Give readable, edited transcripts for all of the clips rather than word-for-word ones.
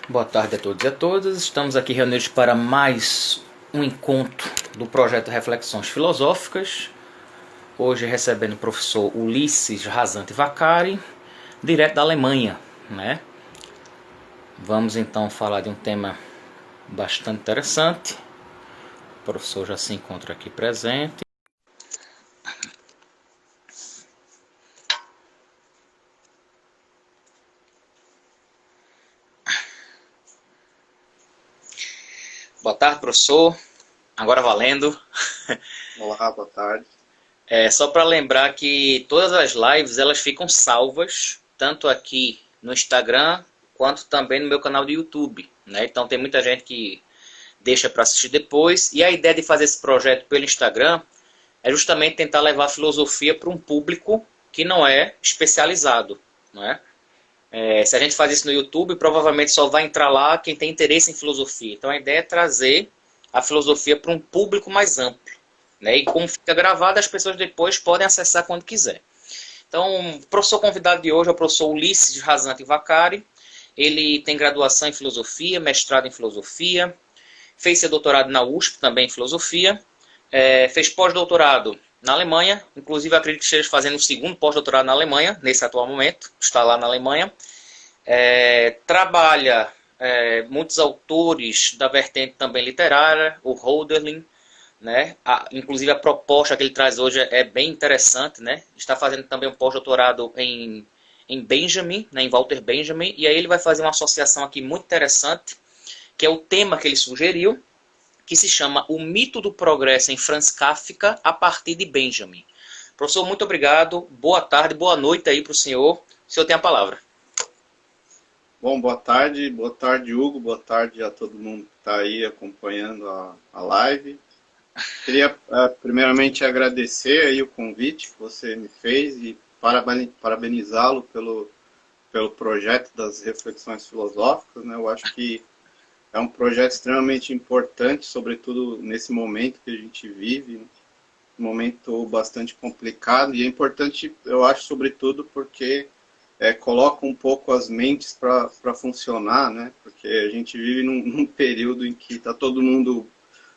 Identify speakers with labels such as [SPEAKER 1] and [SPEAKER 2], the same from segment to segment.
[SPEAKER 1] Boa tarde a todos e a todas. Estamos aqui reunidos para mais um encontro do projeto Reflexões Filosóficas. Hoje recebendo o professor Ulisses Rasante Vacari, direto da Alemanha, né? Vamos então falar de um tema bastante interessante. O professor já se encontra aqui presente. Boa tarde, professor. Agora valendo.
[SPEAKER 2] Olá, boa tarde.
[SPEAKER 1] Só para lembrar que todas as lives elas ficam salvas, tanto aqui no Instagram quanto também no meu canal do YouTube, né? Então tem muita gente que deixa para assistir depois. E a ideia de fazer esse projeto pelo Instagram é justamente tentar levar a filosofia para um público que não é especializado, não é? Se a gente faz isso no YouTube, provavelmente só vai entrar lá quem tem interesse em filosofia. Então a ideia é trazer a filosofia para um público mais amplo, né? E como fica gravado, as pessoas depois podem acessar quando quiser. Então, o professor convidado de hoje é o professor Ulisses Rasante Vacari. Ele tem graduação em filosofia, mestrado em filosofia, fez seu doutorado na USP também em filosofia, fez pós-doutorado na Alemanha, inclusive acredito que esteja fazendo o segundo pós-doutorado na Alemanha, nesse atual momento, está lá na Alemanha. Trabalha muitos autores da vertente também literária, o Hölderlin, né? Inclusive a proposta que ele traz hoje é bem interessante, né? Está fazendo também um pós-doutorado em Benjamin, né? Em Walter Benjamin, e aí ele vai fazer uma associação aqui muito interessante, que é o tema que ele sugeriu, que se chama O Mito do Progresso em Franz Kafka a partir de Benjamin. Professor, muito obrigado, boa tarde, boa noite aí para o senhor tem a palavra.
[SPEAKER 2] Bom, boa tarde, Hugo, boa tarde a todo mundo que está aí acompanhando a live. Queria primeiramente agradecer aí o convite que você me fez e parabenizá-lo pelo projeto das reflexões filosóficas, né? Eu acho que é um projeto extremamente importante, sobretudo nesse momento que a gente vive, um momento bastante complicado, e é importante, eu acho, sobretudo porque coloca um pouco as mentes para funcionar, né? Porque a gente vive num período em que está todo mundo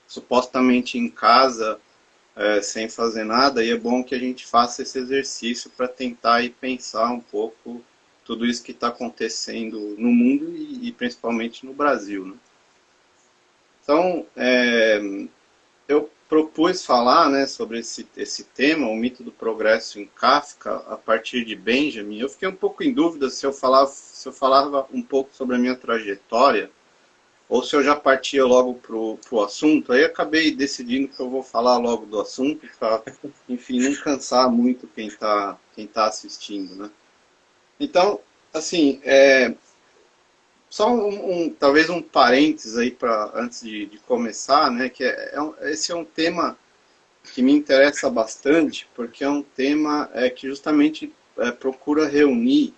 [SPEAKER 2] supostamente em casa, sem fazer nada, e é bom que a gente faça esse exercício para tentar e pensar um pouco tudo isso que está acontecendo no mundo e principalmente no Brasil, né? Então, eu propus falar, né, sobre esse tema, o mito do progresso em Kafka, a partir de Benjamin. Eu fiquei um pouco em dúvida se eu falava um pouco sobre a minha trajetória, ou se eu já partia logo para o assunto. Aí acabei decidindo que eu vou falar logo do assunto, para, enfim, não cansar muito quem tá assistindo, né? Então, assim, só talvez um parênteses aí antes de começar, né, que esse é um tema que me interessa bastante, porque é um tema que justamente procura reunir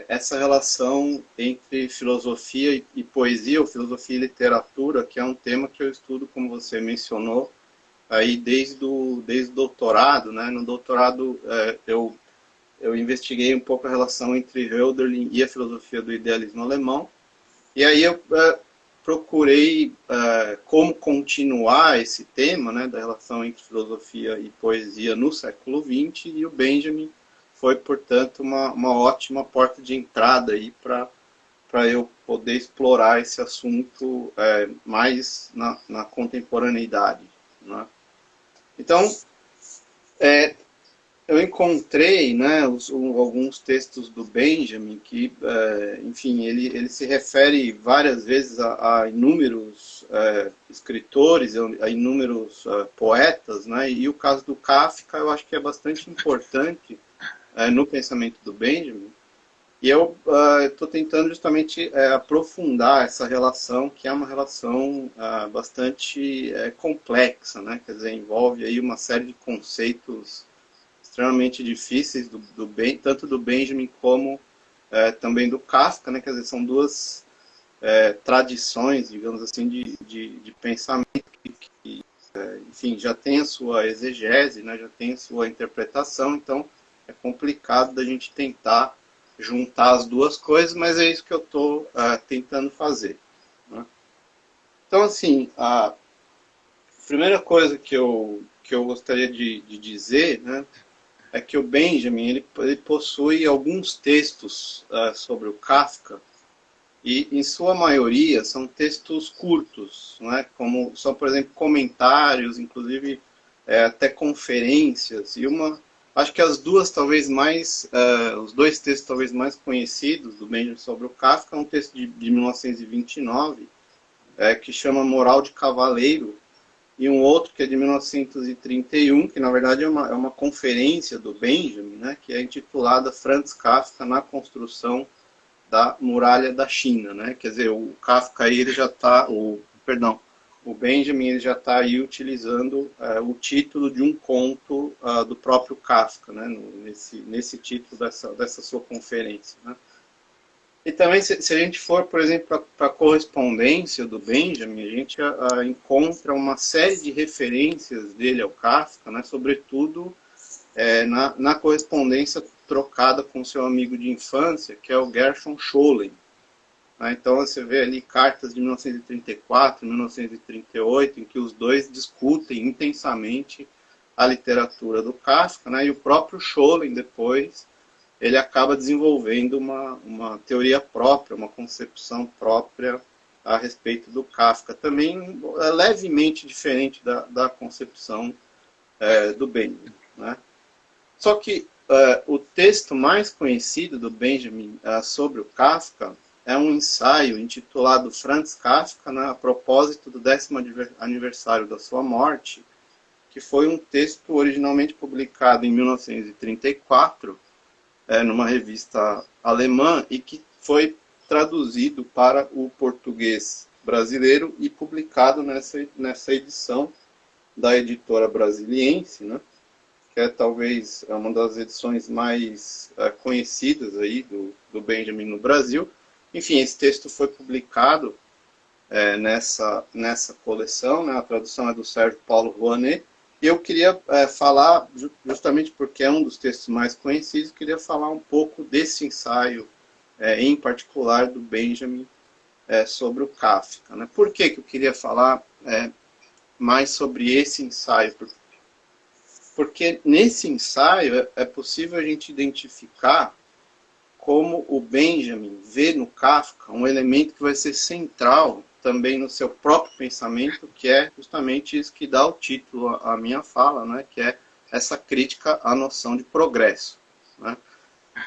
[SPEAKER 2] essa relação entre filosofia e poesia, ou filosofia e literatura, que é um tema que eu estudo, como você mencionou, aí desde o doutorado, né? No doutorado eu investiguei um pouco a relação entre Hölderlin e a filosofia do idealismo alemão, e aí eu procurei como continuar esse tema, né, da relação entre filosofia e poesia no século XX, e o Benjamin foi, portanto, uma ótima porta de entrada aí para eu poder explorar esse assunto mais na contemporaneidade, né? Então, eu encontrei, né, alguns textos do Benjamin que, enfim, ele se refere várias vezes a inúmeros escritores, a inúmeros poetas, né, e o caso do Kafka eu acho que é bastante importante no pensamento do Benjamin, e eu estou tentando justamente aprofundar essa relação, que é uma relação bastante complexa, né, quer dizer, envolve aí uma série de conceitos extremamente difíceis, tanto do Benjamin como também do Kafka, né? Quer dizer, são duas tradições, digamos assim, de pensamento que enfim, já tem a sua exegese, né? Já tem a sua interpretação, então é complicado da gente tentar juntar as duas coisas, mas é isso que eu estou tentando fazer. Né? Então, assim, a primeira coisa que eu gostaria de dizer, né, é que o Benjamin ele possui alguns textos sobre o Kafka, e em sua maioria são textos curtos, né, como são, por exemplo, comentários, inclusive até conferências, e acho que as duas talvez mais, os dois textos talvez mais conhecidos do Benjamin sobre o Kafka, é um texto de 1929, que chama Moral de Cavaleiro, e um outro que é de 1931, que na verdade é uma conferência do Benjamin, né, que é intitulada Franz Kafka na construção da muralha da China, né? Quer dizer, o Kafka aí ele já está, o Benjamin ele já está aí utilizando o título de um conto do próprio Kafka, né? Nesse título dessa sua conferência, né? E também, se a gente for, por exemplo, para a correspondência do Benjamin, a gente encontra uma série de referências dele ao Kafka, né, sobretudo na correspondência trocada com seu amigo de infância, que é o Gershon Scholem. Né? Então você vê ali cartas de 1934, 1938, em que os dois discutem intensamente a literatura do Kafka, né? E o próprio Scholem depois ele acaba desenvolvendo uma teoria própria, uma concepção própria a respeito do Kafka, também levemente diferente da concepção do Benjamin. Né? Só que o texto mais conhecido do Benjamin sobre o Kafka é um ensaio intitulado Franz Kafka, né, a propósito do 10º aniversário da sua morte, que foi um texto originalmente publicado em 1934, numa revista alemã, e que foi traduzido para o português brasileiro e publicado nessa edição da editora Brasiliense, né, que é talvez uma das edições mais conhecidas aí do Benjamin no Brasil. Enfim, esse texto foi publicado nessa coleção, né, a tradução é do Sérgio Paulo Rouanet, e eu queria falar, justamente porque é um dos textos mais conhecidos, queria falar um pouco desse ensaio, em particular do Benjamin, sobre o Kafka. Né? Por que eu queria falar mais sobre esse ensaio? Porque nesse ensaio é possível a gente identificar como o Benjamin vê no Kafka um elemento que vai ser central também no seu próprio pensamento, que é justamente isso que dá o título à minha fala, né? Que é essa crítica à noção de progresso. Né?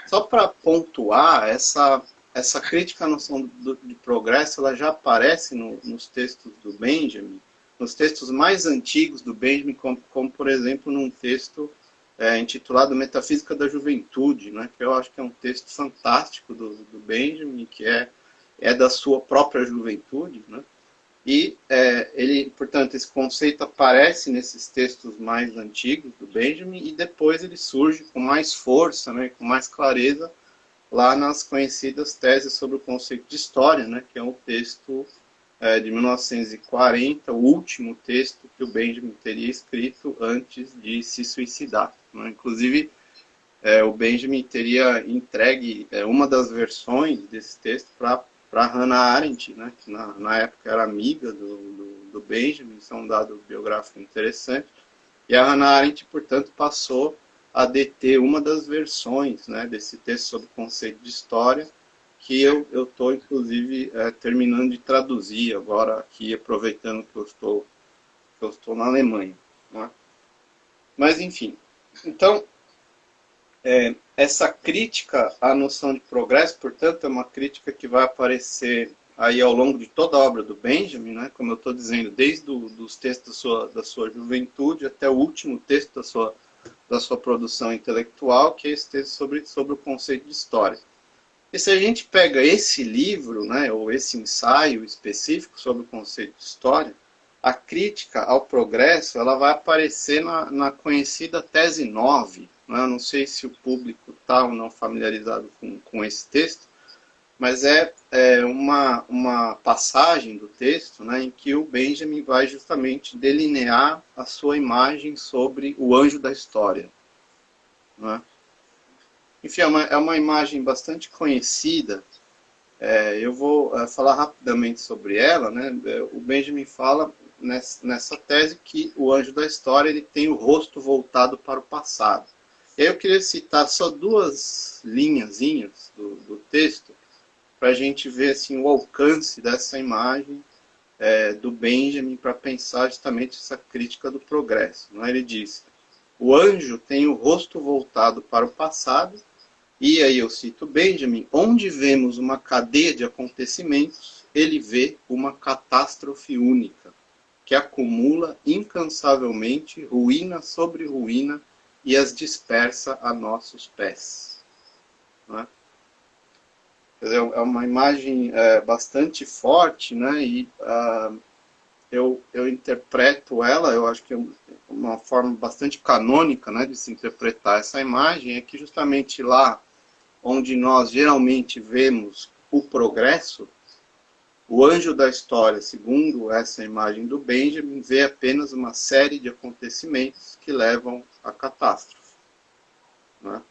[SPEAKER 2] Só para pontuar, essa crítica à noção de progresso, ela já aparece nos textos do Benjamin, nos textos mais antigos do Benjamin, como por exemplo, num texto intitulado Metafísica da Juventude, né, que eu acho que é um texto fantástico do Benjamin, que é da sua própria juventude, né, e portanto, esse conceito aparece nesses textos mais antigos do Benjamin, e depois ele surge com mais força, né, com mais clareza, lá nas conhecidas teses sobre o conceito de história, né, que é um texto de 1940, o último texto que o Benjamin teria escrito antes de se suicidar. Né? Inclusive, o Benjamin teria entregue uma das versões desse texto para Hannah Arendt, né? Que na época era amiga do Benjamin, isso é um dado biográfico interessante, e a Hannah Arendt, portanto, passou a deter uma das versões, né, desse texto sobre o conceito de história, que eu estou, inclusive, terminando de traduzir agora aqui, aproveitando que eu estou na Alemanha. Né? Mas, enfim, então, essa crítica à noção de progresso, portanto, é uma crítica que vai aparecer aí ao longo de toda a obra do Benjamin, né? Como eu estou dizendo, desde os textos da sua juventude até o último texto da sua produção intelectual, que é esse texto sobre o conceito de história. E se a gente pega esse livro, né, ou esse ensaio específico sobre o conceito de história, a crítica ao progresso ela vai aparecer na conhecida tese 9. Né? Eu não sei se o público está ou não familiarizado com esse texto, mas é uma passagem do texto, né, em que o Benjamin vai justamente delinear a sua imagem sobre o anjo da história. Né? enfim, é uma imagem bastante conhecida. Eu vou falar rapidamente sobre ela, né? O Benjamin fala nessa tese que o anjo da história ele tem o rosto voltado para o passado. E aí eu queria citar só duas linhazinhas do texto para a gente ver assim, o alcance dessa imagem do Benjamin para pensar justamente essa crítica do progresso. Né? Ele diz, o anjo tem o rosto voltado para o passado, e aí eu cito Benjamin, onde vemos uma cadeia de acontecimentos, ele vê uma catástrofe única, que acumula incansavelmente ruína sobre ruína e as dispersa a nossos pés. Né? Quer dizer, é uma imagem bastante forte, né? E eu interpreto ela, eu acho que é uma forma bastante canônica, né, de se interpretar essa imagem, é que justamente lá onde nós geralmente vemos o progresso, o anjo da história, segundo essa imagem do Benjamin, vê apenas uma série de acontecimentos que levam à catástrofe. Né?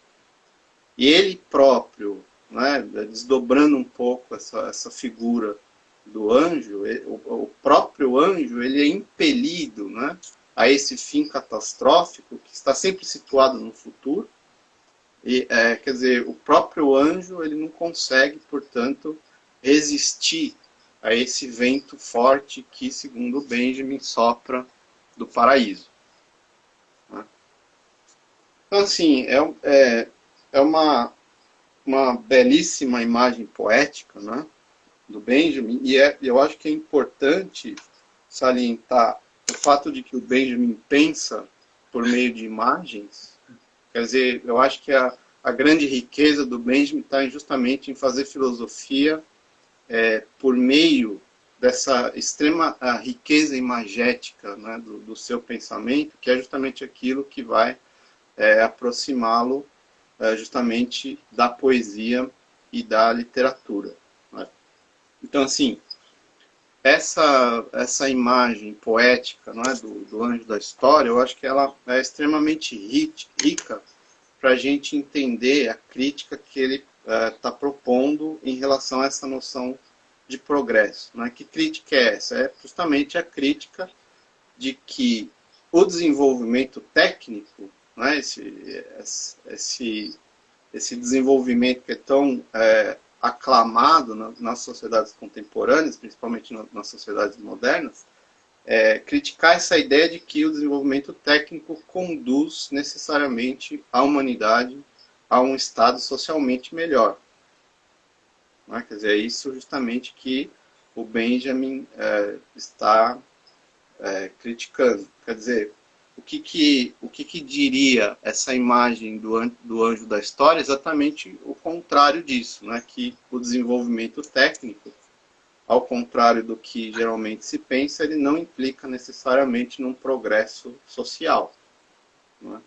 [SPEAKER 2] E ele próprio, né, desdobrando um pouco essa figura do anjo, o próprio anjo ele é impelido, né, a esse fim catastrófico que está sempre situado no futuro. E, quer dizer, o próprio anjo ele não consegue, portanto, resistir a esse vento forte que, segundo Benjamin, sopra do paraíso. Né? Então, assim, é uma belíssima imagem poética, né, do Benjamin, e eu acho que é importante salientar o fato de que o Benjamin pensa por meio de imagens. Quer dizer, eu acho que a grande riqueza do Benjamin está justamente em fazer filosofia por meio dessa extrema riqueza imagética, né, do seu pensamento, que é justamente aquilo que vai aproximá-lo justamente da poesia e da literatura. Né? Então, assim, essa imagem poética, não é, do anjo da história, eu acho que ela é extremamente rica para a gente entender a crítica que ele está propondo em relação a essa noção de progresso. Né? Que crítica é essa? É justamente a crítica de que o desenvolvimento técnico, né, esse desenvolvimento que é tão aclamado nas sociedades contemporâneas, principalmente nas sociedades modernas, criticar essa ideia de que o desenvolvimento técnico conduz necessariamente a humanidade a um estado socialmente melhor. Né? Quer dizer, é isso justamente que o Benjamin está criticando. Quer dizer, o que diria essa imagem do anjo da história? Exatamente o contrário disso, né? Que o desenvolvimento técnico, ao contrário do que geralmente se pensa, ele não implica necessariamente num progresso social. Né?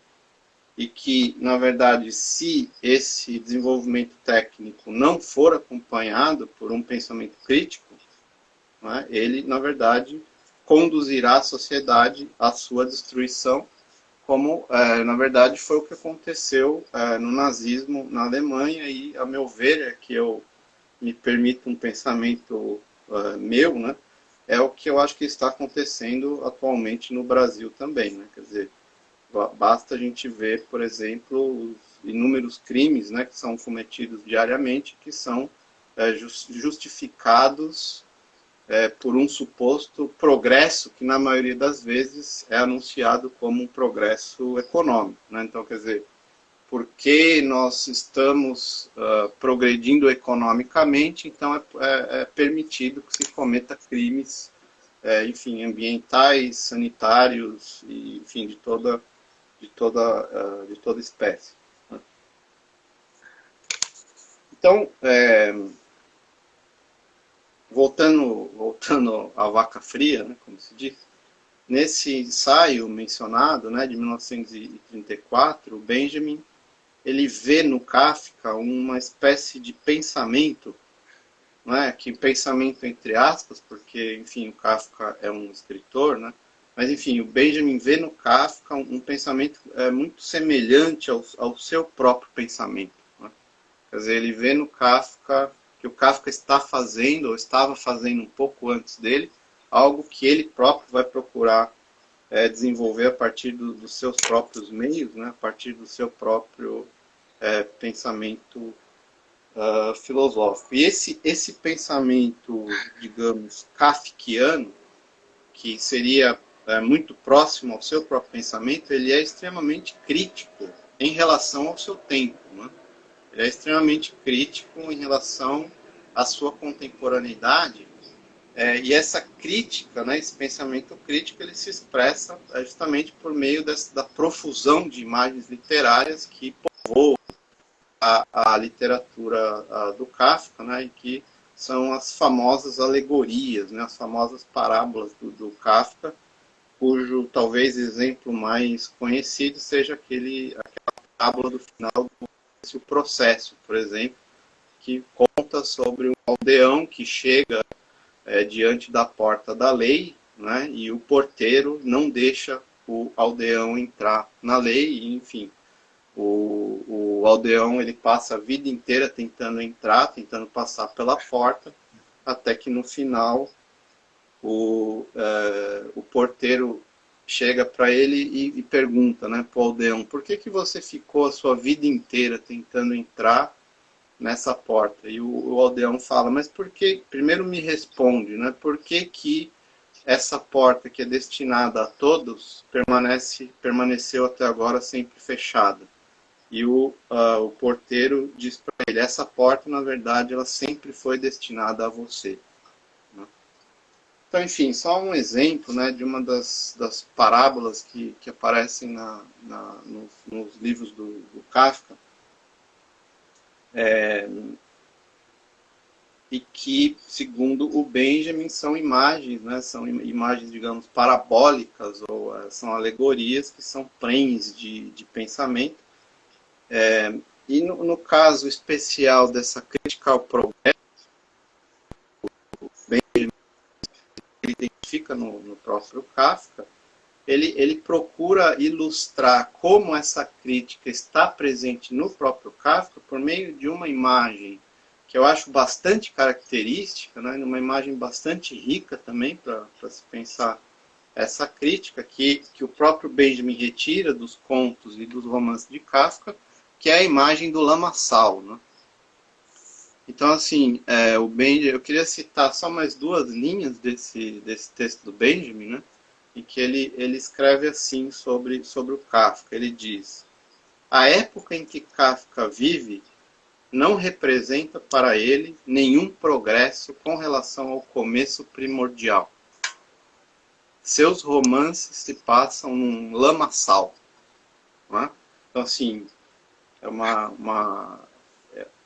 [SPEAKER 2] E que, na verdade, se esse desenvolvimento técnico não for acompanhado por um pensamento crítico, né, ele, na verdade, conduzirá a sociedade à sua destruição, como, na verdade, foi o que aconteceu no nazismo na Alemanha, e, a meu ver, que eu me permito um pensamento meu, né, é o que eu acho que está acontecendo atualmente no Brasil também. Né? Quer dizer, basta a gente ver, por exemplo, os inúmeros crimes, né, que são cometidos diariamente, que são justificados por um suposto progresso que, na maioria das vezes, é anunciado como um progresso econômico. Né? Então, quer dizer, porque nós estamos progredindo economicamente, então é permitido que se cometa crimes, enfim, ambientais, sanitários, e, enfim, de toda espécie. Né? Então, voltando à vaca fria, né, como se diz, nesse ensaio mencionado, né, de 1934, o Benjamin ele vê no Kafka uma espécie de pensamento, né, que pensamento entre aspas, porque, enfim, o Kafka é um escritor, né, mas, enfim, o Benjamin vê no Kafka um pensamento muito semelhante ao seu próprio pensamento. Né? Quer dizer, ele vê no Kafka que o Kafka está fazendo, ou estava fazendo um pouco antes dele, algo que ele próprio vai procurar desenvolver a partir dos seus próprios meios, né, a partir do seu próprio pensamento filosófico. E esse pensamento, digamos, kafkiano, que seria muito próximo ao seu próprio pensamento, ele é extremamente crítico em relação ao seu tempo, né? Ele é extremamente crítico em relação à sua contemporaneidade, e essa crítica, né, esse pensamento crítico, ele se expressa justamente por meio da profusão de imagens literárias que povoam a literatura do Kafka, né, e que são as famosas alegorias, né, as famosas parábolas do Kafka, cujo talvez exemplo mais conhecido seja aquela parábola do final do Processo, por exemplo, que conta sobre um aldeão que chega diante da porta da lei, né, e o porteiro não deixa o aldeão entrar na lei, e, enfim, o aldeão ele passa a vida inteira tentando entrar, tentando passar pela porta, até que no final o porteiro chega para ele e pergunta, né, para o aldeão, por que você ficou a sua vida inteira tentando entrar nessa porta? E o aldeão fala, mas por que, primeiro me responde, né, por que essa porta que é destinada a todos permaneceu até agora sempre fechada? E o porteiro diz para ele, essa porta, na verdade, ela sempre foi destinada a você. Então, enfim, só um exemplo, né, de uma das parábolas que aparecem nos livros do Kafka, e que, segundo o Benjamin, são imagens, né, são imagens, digamos, parabólicas, ou são alegorias que são prenhes de pensamento. E no caso especial dessa crítica ao progresso, o Benjamin identifica no próprio Kafka, ele procura ilustrar como essa crítica está presente no próprio Kafka por meio de uma imagem que eu acho bastante característica, né, uma imagem bastante rica também para se pensar essa crítica que o próprio Benjamin retira dos contos e dos romances de Kafka, que é a imagem do lamaçal, né? Então, assim, o Benjamin, eu queria citar só mais duas linhas desse texto do Benjamin, né? Em que ele escreve assim sobre o Kafka. Ele diz, a época em que Kafka vive não representa para ele nenhum progresso com relação ao começo primordial. Seus romances se passam num lamaçal. Não é? Então, assim,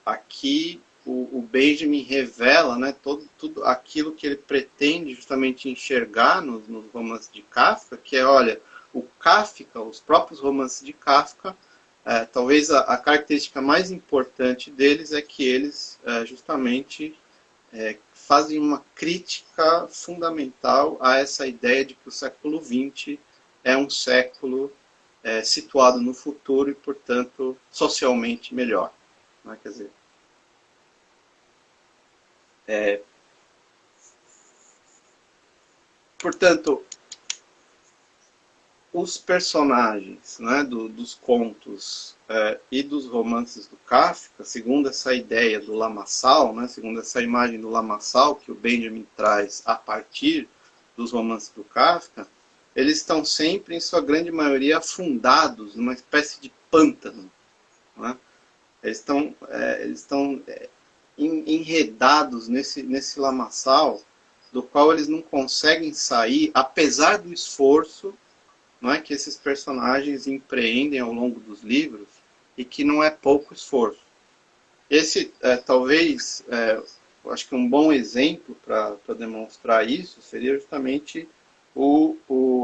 [SPEAKER 2] aqui o Benjamin revela, né, tudo aquilo que ele pretende justamente enxergar nos romances de Kafka, que é, olha, o Kafka, os próprios romances de Kafka, talvez a característica mais importante deles é que eles justamente fazem uma crítica fundamental a essa ideia de que o século XX é um século situado no futuro e, portanto, socialmente melhor. Né? Quer dizer, portanto, os personagens, né, dos contos e dos romances do Kafka, segundo essa ideia do lamaçal, né, segundo essa imagem do lamaçal que o Benjamin traz a partir dos romances do Kafka, eles estão sempre, em sua grande maioria, afundados numa espécie de pântano. Né? Eles estão enredados nesse lamaçal, do qual eles não conseguem sair, apesar do esforço, não é, que esses personagens empreendem ao longo dos livros, e que não é pouco esforço. Esse, talvez, acho que um bom exemplo para demonstrar isso seria justamente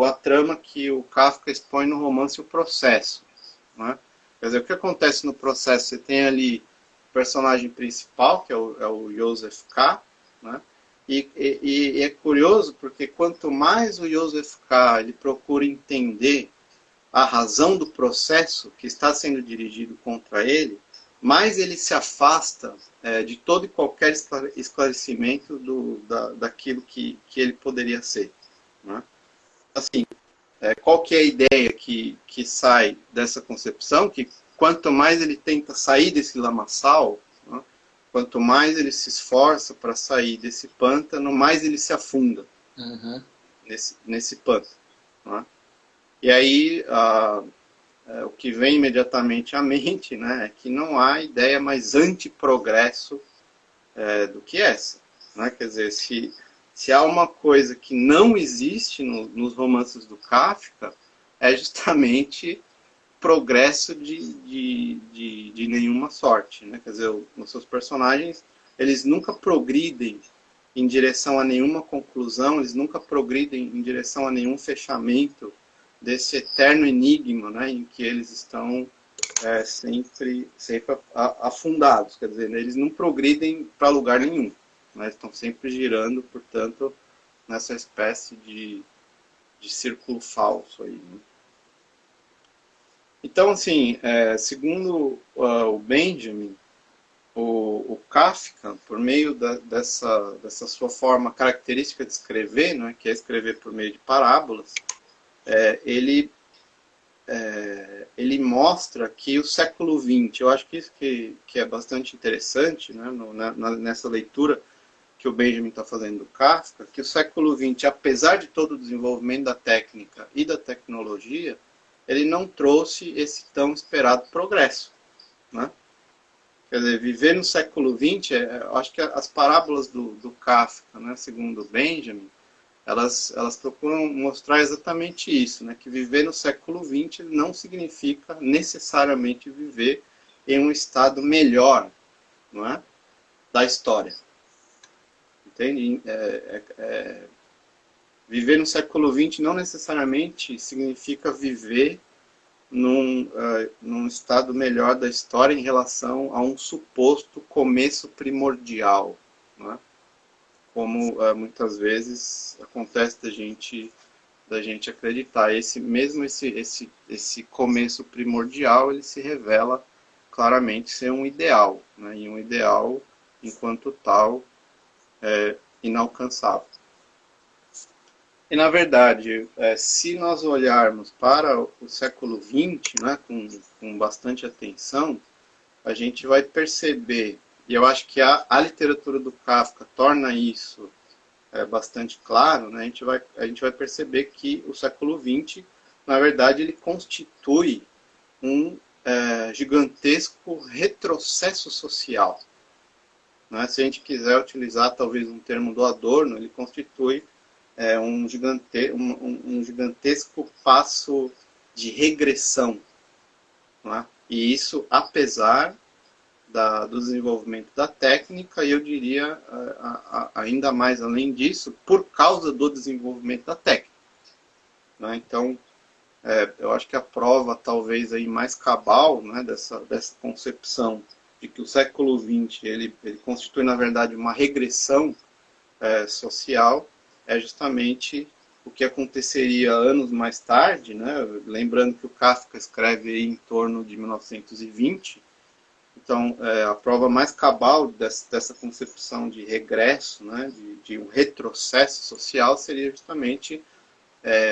[SPEAKER 2] a trama que o Kafka expõe no romance O Processo. Né? Quer dizer, o que acontece no Processo? Você tem ali o personagem principal, que é o Joseph K., né? E é curioso porque quanto mais o Joseph K. ele procura entender a razão do processo que está sendo dirigido contra ele, mais ele se afasta de todo e qualquer esclarecimento daquilo que ele poderia ser. Né? Assim, qual que é a ideia que sai dessa concepção? Que quanto mais ele tenta sair desse lamaçal, né? Quanto mais ele se esforça para sair desse pântano, mais ele se afunda nesse pântano. Né? E aí, o que vem imediatamente à mente, né, é que não há ideia mais anti-progresso do que essa. Né? Quer dizer, se há uma coisa que não existe nos romances do Kafka, é justamente progresso de nenhuma sorte. Né? Quer dizer, os seus personagens, eles nunca progridem em direção a nenhuma conclusão, eles nunca progridem em direção a nenhum fechamento desse eterno enigma, né, em que eles estão sempre afundados. Quer dizer, eles não progridem para lugar nenhum. Né, estão sempre girando, portanto, nessa espécie de círculo falso aí. Né? Então, assim, segundo o Benjamin, o Kafka, por meio dessa sua forma característica de escrever, né, que é escrever por meio de parábolas, ele mostra que o século XX, eu acho que isso que é bastante interessante, né, nessa leitura que o Benjamin está fazendo do Kafka, que o século XX, apesar de todo o desenvolvimento da técnica e da tecnologia, ele não trouxe esse tão esperado progresso. Né? Quer dizer, viver no século XX, eu acho que as parábolas do Kafka, né, segundo o Benjamin, elas procuram mostrar exatamente isso, né? Que viver no século XX não significa necessariamente viver em um estado melhor, não é? Da história. Entende? Viver no século XX não necessariamente significa viver num estado melhor da história em relação a um suposto começo primordial, não é? Como muitas vezes acontece da gente acreditar. Esse começo primordial, ele se revela claramente ser um ideal, né? E um ideal, enquanto tal, inalcançável. E, na verdade, se nós olharmos para o século XX, né, com bastante atenção, a gente vai perceber, e eu acho que a literatura do Kafka torna isso bastante claro, né? A gente vai perceber que o século XX, na verdade, ele constitui um gigantesco retrocesso social. Né? Se a gente quiser utilizar talvez um termo do Adorno, ele constitui um gigantesco passo de regressão. Né? E isso apesar do desenvolvimento da técnica, e eu diria ainda mais além disso, por causa do desenvolvimento da técnica. Né? Então, eu acho que a prova talvez aí mais cabal, né, dessa concepção de que o século XX ele constitui, na verdade, uma regressão social, é justamente o que aconteceria anos mais tarde, né? Lembrando que o Kafka escreve aí em torno de 1920, então, a prova mais cabal dessa concepção de regresso, né, de um retrocesso social, seria justamente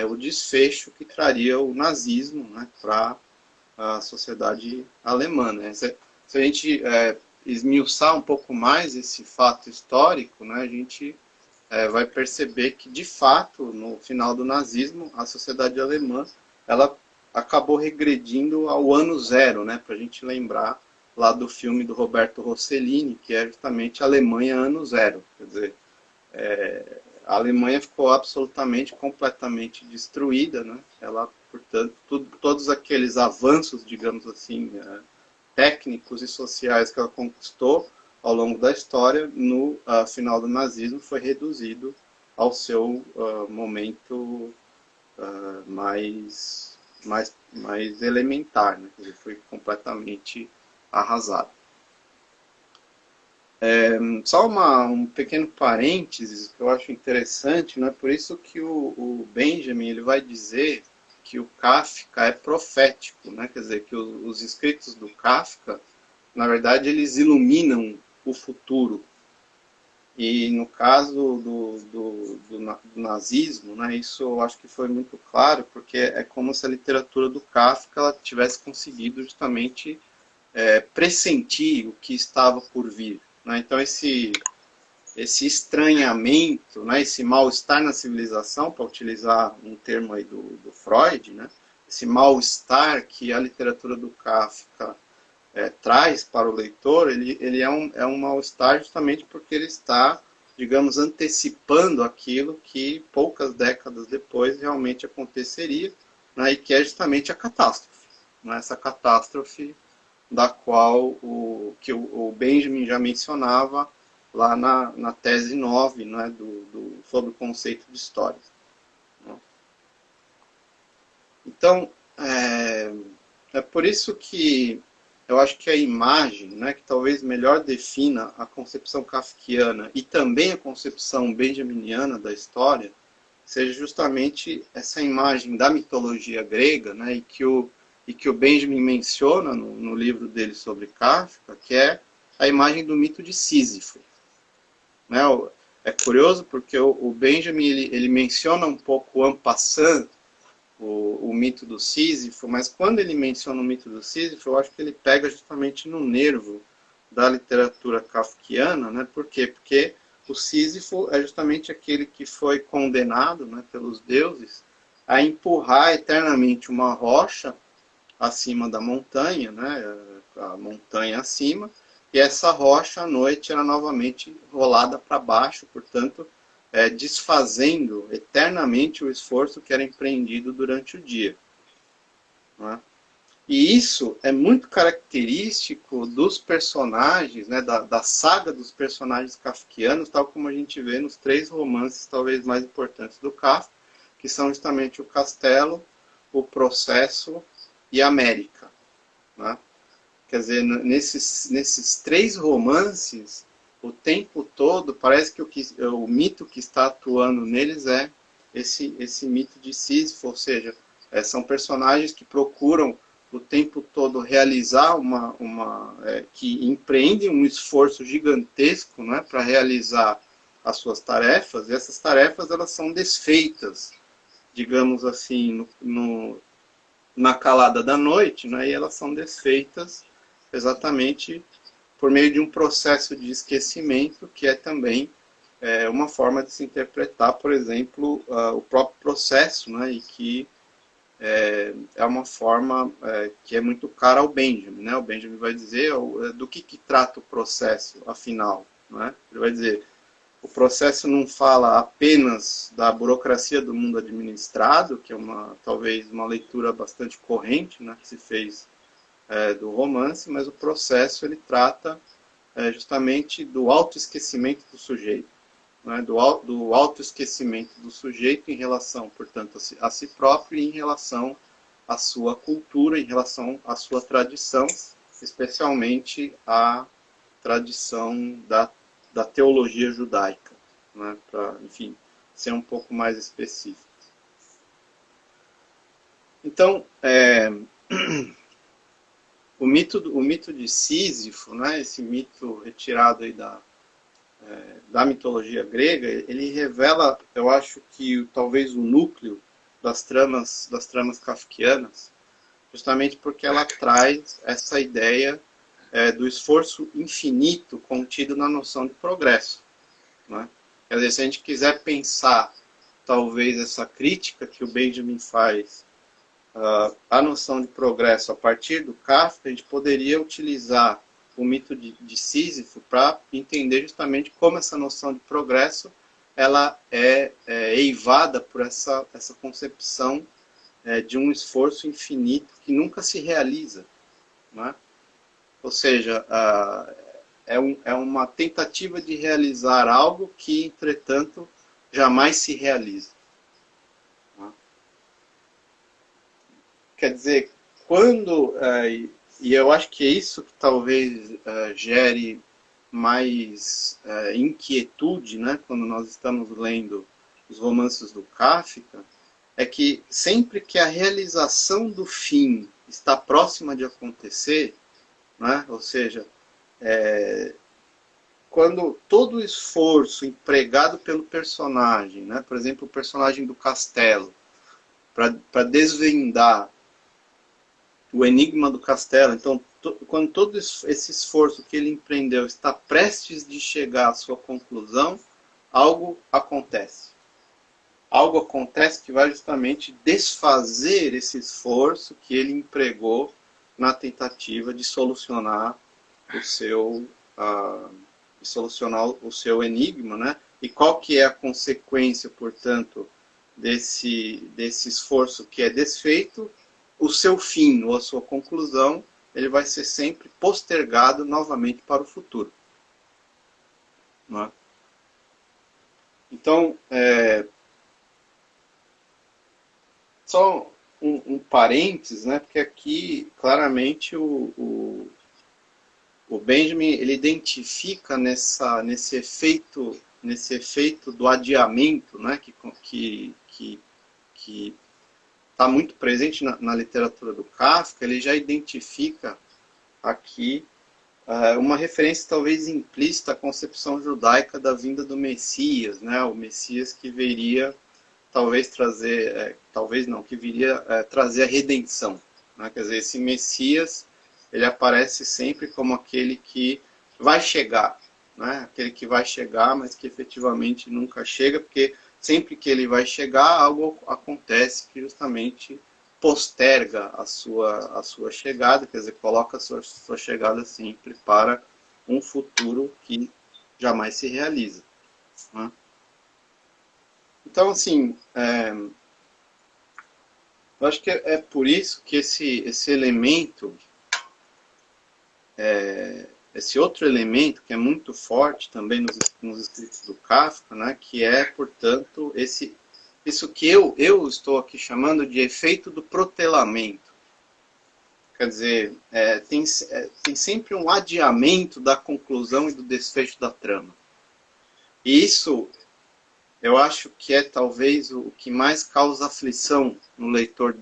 [SPEAKER 2] o desfecho que traria o nazismo, né, para a sociedade alemã. Né? Se a gente esmiuçar um pouco mais esse fato histórico, né, a gente vai perceber que, de fato, no final do nazismo, a sociedade alemã ela acabou regredindo ao ano zero, né, para a gente lembrar lá do filme do Roberto Rossellini, que é justamente a Alemanha ano zero. Quer dizer, a Alemanha ficou absolutamente, completamente destruída, né? Ela, portanto, todos aqueles avanços, digamos assim, técnicos e sociais que ela conquistou ao longo da história, no final do nazismo, foi reduzido ao seu momento mais elementar, né? Ele foi completamente arrasado. Só um pequeno parênteses que eu acho interessante, né? Por isso que o Benjamin ele vai dizer que o Kafka é profético, né? Quer dizer, que os escritos do Kafka na verdade, eles iluminam o futuro. E no caso do nazismo, né, isso eu acho que foi muito claro, porque é como se a literatura do Kafka ela tivesse conseguido justamente pressentir o que estava por vir. Né? Então esse estranhamento, né, esse mal-estar na civilização, para utilizar um termo aí do Freud, né, esse mal-estar que a literatura do Kafka traz para o leitor, ele é um mal-estar justamente porque ele está, digamos, antecipando aquilo que poucas décadas depois realmente aconteceria, né, e que é justamente a catástrofe. Né, essa catástrofe da qual o Benjamin já mencionava lá na tese 9, né, sobre o conceito de história. Né. Então, é por isso que eu acho que a imagem, né, que talvez melhor defina a concepção kafkiana e também a concepção benjaminiana da história, seja justamente essa imagem da mitologia grega, né, e que o Benjamin menciona no livro dele sobre Kafka, que é a imagem do mito de Sísifo. Né, é curioso porque o Benjamin ele menciona um pouco en passant o mito do Sísifo, mas quando ele menciona o mito do Sísifo, eu acho que ele pega justamente no nervo da literatura kafkiana, né? Por quê? Porque o Sísifo é justamente aquele que foi condenado, né, pelos deuses a empurrar eternamente uma rocha acima da montanha, né, a montanha acima, e essa rocha à noite era novamente rolada para baixo, portanto, desfazendo eternamente o esforço que era empreendido durante o dia. Né? E isso é muito característico dos personagens, né, da saga dos personagens kafkianos, tal como a gente vê nos 3 romances talvez mais importantes do Kafka, que são justamente o Castelo, o Processo e a América. Né? Quer dizer, nesses 3 romances, o tempo todo, parece que o mito que está atuando neles é esse mito de Sísifo, ou seja, são personagens que procuram o tempo todo realizar que empreendem um esforço gigantesco, né, para realizar as suas tarefas, e essas tarefas elas são desfeitas, digamos assim, na calada da noite, né, e elas são desfeitas exatamente por meio de um processo de esquecimento, que é também uma forma de se interpretar, por exemplo, o próprio processo, né, e que é uma forma que é muito cara ao Benjamin. Né? O Benjamin vai dizer do que trata o processo, afinal. Né? Ele vai dizer, o processo não fala apenas da burocracia do mundo administrado, que é talvez uma leitura bastante corrente, né, que se fez do romance, mas o processo ele trata justamente do autoesquecimento do sujeito, né, do autoesquecimento do sujeito em relação, portanto, a si próprio e em relação à sua cultura, em relação à sua tradição, especialmente a tradição da teologia judaica, né, para, enfim, ser um pouco mais específico. Então, o mito de Sísifo, né, esse mito retirado aí da mitologia grega, ele revela, eu acho que talvez o núcleo das tramas kafkianas, justamente porque ela traz essa ideia do esforço infinito contido na noção de progresso. Né? Quer dizer, se a gente quiser pensar talvez essa crítica que o Benjamin faz a noção de progresso a partir do Kafka, a gente poderia utilizar o mito de Sísifo para entender justamente como essa noção de progresso ela é eivada por essa concepção de um esforço infinito que nunca se realiza. Né? Ou seja, é uma tentativa de realizar algo que, entretanto, jamais se realiza. Né? Quer dizer, e eu acho que é isso que talvez gere mais inquietude, né, quando nós estamos lendo os romances do Kafka, é que sempre que a realização do fim está próxima de acontecer, né? Ou seja, quando todo o esforço empregado pelo personagem, né? Por exemplo, o personagem do castelo, para desvendar o enigma do castelo, então, quando todo esse esforço que ele empreendeu está prestes de chegar à sua conclusão, algo acontece. Algo acontece que vai justamente desfazer esse esforço que ele empregou na tentativa de solucionar o seu enigma, né? E qual que é a consequência, portanto, desse esforço que é desfeito? O seu fim ou a sua conclusão, ele vai ser sempre postergado novamente para o futuro. Não é? Então, só um parênteses, né? Porque aqui, claramente, o Benjamin ele identifica nesse efeito do adiamento, né? Que está muito presente na literatura do Kafka. Ele já identifica aqui uma referência talvez implícita à concepção judaica da vinda do Messias, né? O Messias que viria talvez trazer, talvez não, que viria trazer a redenção, né? Quer dizer, esse Messias, ele aparece sempre como aquele que vai chegar, né? Aquele que vai chegar, mas que efetivamente nunca chega, porque sempre que ele vai chegar, algo acontece que justamente posterga a sua chegada, quer dizer, coloca a sua chegada sempre para um futuro que jamais se realiza, né? Então, assim, eu acho que é por isso que esse elemento, esse outro elemento que é muito forte também nos escritos do Kafka, né, que é, portanto, isso que eu estou aqui chamando de efeito do protelamento. Quer dizer, tem sempre um adiamento da conclusão e do desfecho da trama. E isso, eu acho que é talvez o que mais causa aflição no leitor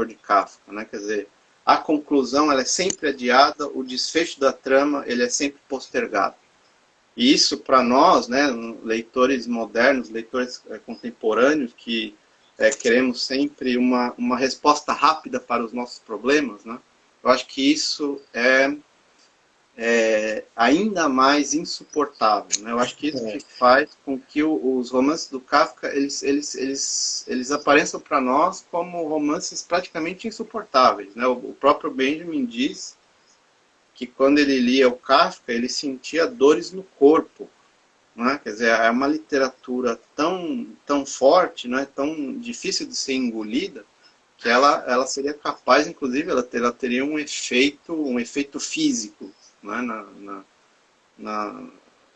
[SPEAKER 2] de Kafka, né? Quer dizer, a conclusão ela é sempre adiada, o desfecho da trama ele é sempre postergado. E isso para nós, né, leitores modernos, leitores contemporâneos que queremos sempre uma resposta rápida para os nossos problemas, né? Eu acho que isso é ainda mais insuportável, né? Eu acho que isso que faz com que os romances do Kafka eles apareçam para nós como romances praticamente insuportáveis, né? O próprio Benjamin diz que quando ele lia o Kafka ele sentia dores no corpo, né? Quer dizer, é uma literatura tão forte, né? Tão difícil de ser engolida, que ela seria capaz, inclusive, ela teria um efeito físico, né,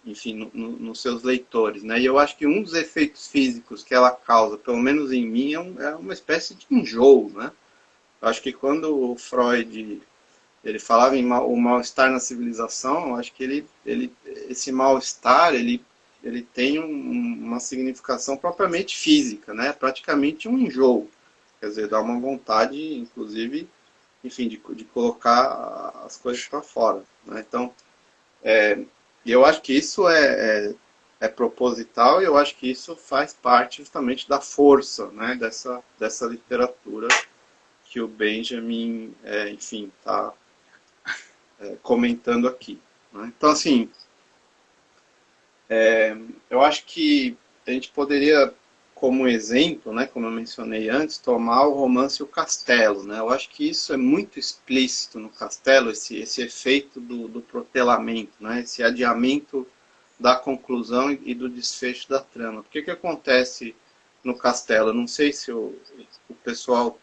[SPEAKER 2] enfim, nos seus leitores, né? E eu acho que um dos efeitos físicos que ela causa, pelo menos em mim, é uma espécie de enjoo, né? Eu acho que quando o Freud ele falava em o mal-estar na civilização, eu acho que esse mal-estar ele tem uma significação propriamente física, né? Praticamente um enjoo, quer dizer, dá uma vontade, inclusive, enfim, de colocar as coisas para fora, né? Então, eu acho que isso é proposital e eu acho que isso faz parte justamente da força, né, dessa literatura que o Benjamin, enfim, está comentando aqui, né? Então, assim, eu acho que a gente poderia, como exemplo, né, como eu mencionei antes, tomar o romance O Castelo, né? Eu acho que isso é muito explícito no Castelo, esse efeito do protelamento, né? Esse adiamento da conclusão e do desfecho da trama. Porque que acontece no Castelo? Eu não sei se o pessoal,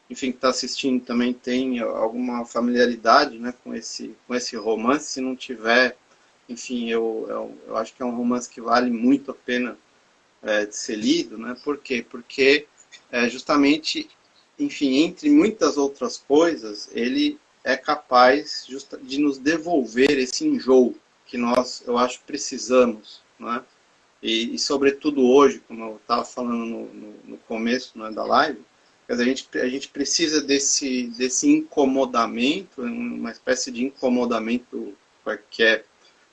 [SPEAKER 2] enfim, que está assistindo também tem alguma familiaridade, né, com esse romance. Se não tiver, enfim, eu acho que é um romance que vale muito a pena de ser lido, né? Por quê? Porque justamente, enfim, entre muitas outras coisas, ele é capaz de nos devolver esse enjoo que nós, eu acho, precisamos, né? E sobretudo hoje, como eu estava falando no começo, né, da live, Quer dizer, a gente precisa desse incomodamento, uma espécie de incomodamento que é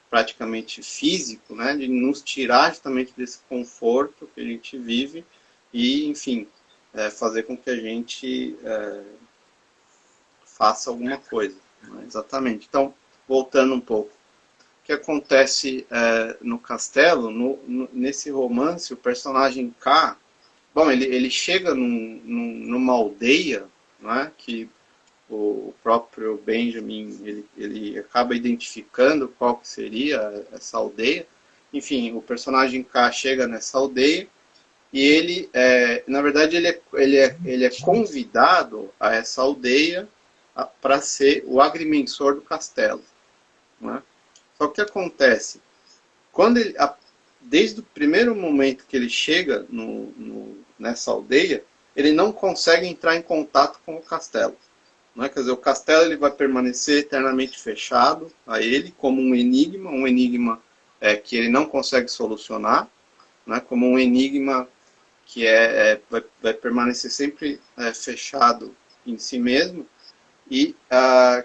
[SPEAKER 2] praticamente físico, né, de nos tirar justamente desse conforto que a gente vive e, enfim, fazer com que a gente faça alguma coisa. Né, exatamente. Então, voltando um pouco. O que acontece no castelo, nesse romance, o personagem K, bom, ele chega numa aldeia, né, que o próprio Benjamin ele acaba identificando qual que seria essa aldeia. Enfim, o personagem K chega nessa aldeia e ele, na verdade, ele é convidado a essa aldeia para ser o agrimensor do castelo. Né? Só que o que acontece? Quando desde o primeiro momento que ele chega nessa aldeia, ele não consegue entrar em contato com o castelo. Né? Quer dizer, o castelo ele vai permanecer eternamente fechado a ele como um enigma que ele não consegue solucionar, né? Como um enigma que vai permanecer sempre fechado em si mesmo. E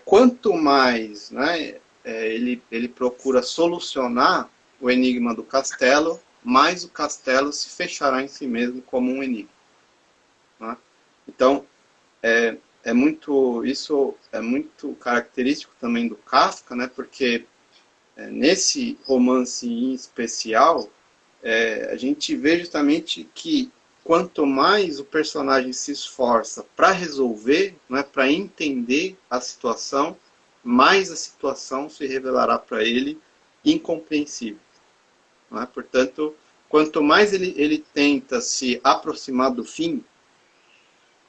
[SPEAKER 2] quanto mais, né, ele procura solucionar o enigma do castelo, mais o castelo se fechará em si mesmo como um enigma. Né? Então, isso é muito característico também do Kafka, né, porque nesse romance em especial, a gente vê justamente que quanto mais o personagem se esforça para resolver, né, para entender a situação, mais a situação se revelará para ele incompreensível. Né? Portanto, quanto mais ele tenta se aproximar do fim,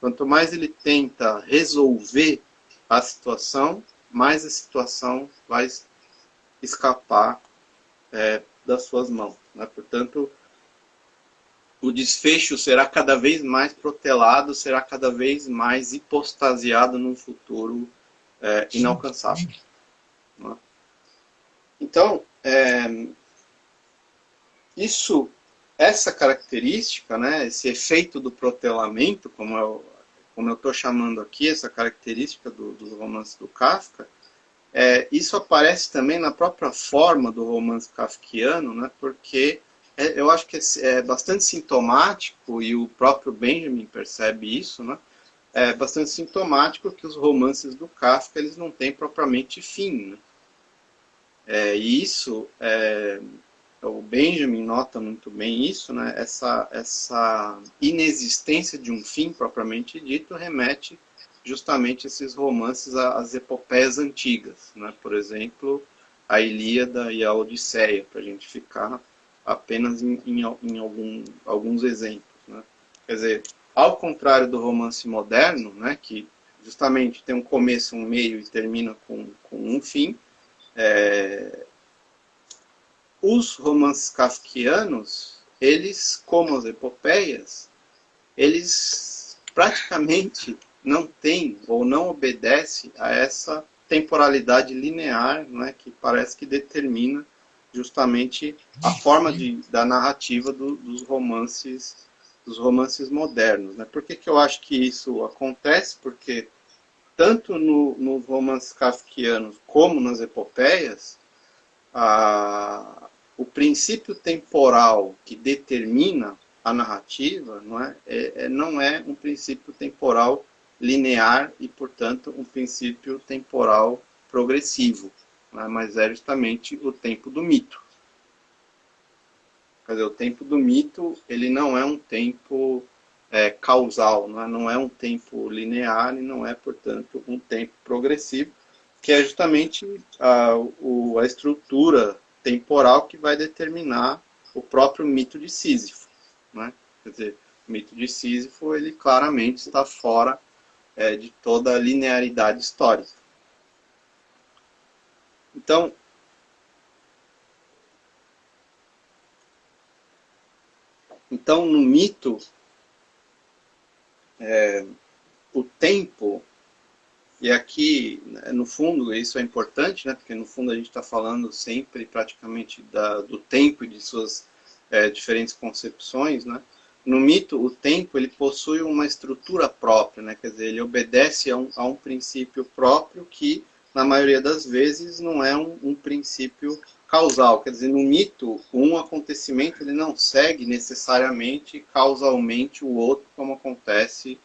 [SPEAKER 2] quanto mais ele tenta resolver a situação, mais a situação vai escapar das suas mãos. Né? Portanto, o desfecho será cada vez mais protelado, será cada vez mais hipostasiado num futuro inalcançável. Né? Então, essa característica, né, esse efeito do protelamento, como eu estou chamando aqui, essa característica dos romances do Kafka, isso aparece também na própria forma do romance kafkiano, né, porque eu acho que é bastante sintomático, e o próprio Benjamin percebe isso, né, é bastante sintomático que os romances do Kafka eles não têm propriamente fim. Né? E isso, o Benjamin nota muito bem isso, né, essa inexistência de um fim propriamente dito remete justamente esses romances às epopeias antigas, né? Por exemplo, a Ilíada e a Odisseia, para a gente ficar apenas em alguns exemplos. Né? Quer dizer, ao contrário do romance moderno, né, que justamente tem um começo, um meio e termina com um fim, os romances kafkianos, eles, como as epopeias, eles praticamente não têm ou não obedecem a essa temporalidade linear, né, que parece que determina justamente a forma da narrativa dos romances modernos. Né? Por que eu acho que isso acontece? Porque tanto nos romances kafkianos como nas epopeias, o princípio temporal que determina a narrativa não é um princípio temporal linear e, portanto, um princípio temporal progressivo, né? Mas é justamente o tempo do mito. Quer dizer, o tempo do mito ele não é um tempo causal, não é um tempo linear e não é, portanto, um tempo progressivo, que é justamente a estrutura temporal que vai determinar o próprio mito de Sísifo. Né? Quer dizer, o mito de Sísifo ele claramente está fora de toda a linearidade histórica. Então no mito, o tempo, e aqui, no fundo, isso é importante, né, porque no fundo a gente está falando sempre praticamente do tempo e de suas diferentes concepções, né? no mito, o tempo ele possui uma estrutura própria, né? Quer dizer, ele obedece a um princípio próprio que, na maioria das vezes, não é um princípio causal. Quer dizer, no mito, um acontecimento ele não segue necessariamente causalmente o outro, como acontece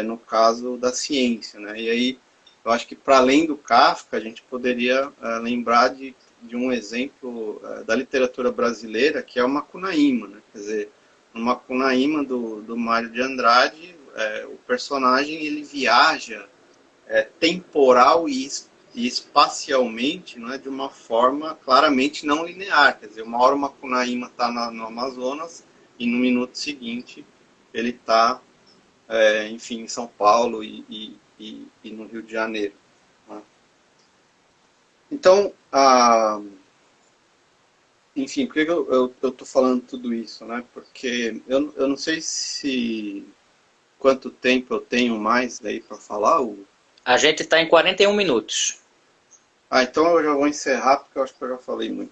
[SPEAKER 2] no caso da ciência, né? E aí, eu acho que para além do Kafka, a gente poderia lembrar de um exemplo da literatura brasileira, que é o Macunaíma, né? Quer dizer, no Macunaíma do Mário de Andrade, o personagem ele viaja temporal e espacialmente, né, de uma forma claramente não linear. Quer dizer, uma hora o Macunaíma está no Amazonas e no minuto seguinte ele está, enfim, em São Paulo e no Rio de Janeiro. Né? Então, enfim, por que eu estou falando tudo isso? Né? Porque eu não sei se quanto tempo eu tenho mais daí para falar.
[SPEAKER 1] A gente está em 41 minutos.
[SPEAKER 2] Então eu já vou encerrar, porque eu acho que eu já falei muito.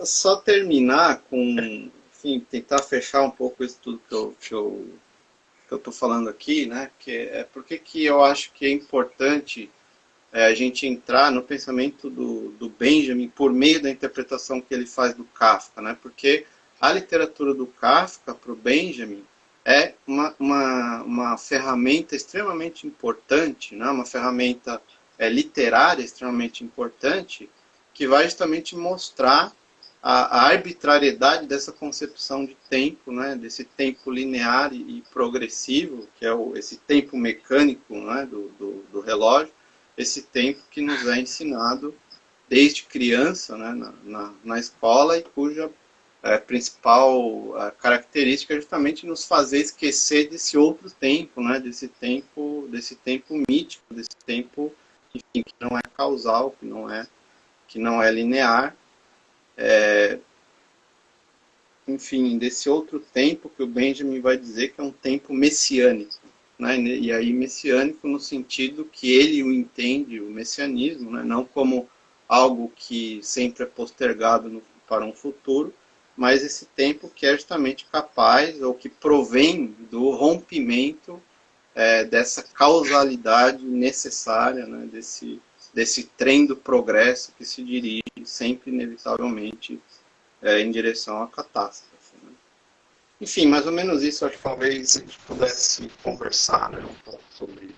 [SPEAKER 2] Só terminar com, enfim, tentar fechar um pouco isso tudo que eu estou falando aqui, né? Porque que eu acho que é importante a gente entrar no pensamento do Benjamin por meio da interpretação que ele faz do Kafka, né? Porque a literatura do Kafka para o Benjamin é uma ferramenta extremamente importante, né? Uma ferramenta literária extremamente importante, que vai justamente mostrar a arbitrariedade dessa concepção de tempo, né? Desse tempo linear e progressivo, que é esse tempo mecânico, né? do relógio, esse tempo que nos é ensinado desde criança, né? na escola, e cuja principal característica é justamente nos fazer esquecer desse outro tempo, né? desse tempo mítico, desse tempo, enfim, que não é causal, que não é linear, enfim, desse outro tempo que o Benjamin vai dizer que é um tempo messiânico, né? E aí messiânico no sentido que ele o entende, o messianismo, né? Não como algo que sempre é postergado para um futuro, mas esse tempo que é justamente capaz, ou que provém do rompimento dessa causalidade necessária, né, desse trem do progresso que se dirige sempre, inevitavelmente, em direção à catástrofe. Né? Enfim, mais ou menos isso, acho que talvez a gente pudesse conversar, né, um pouco sobre isso.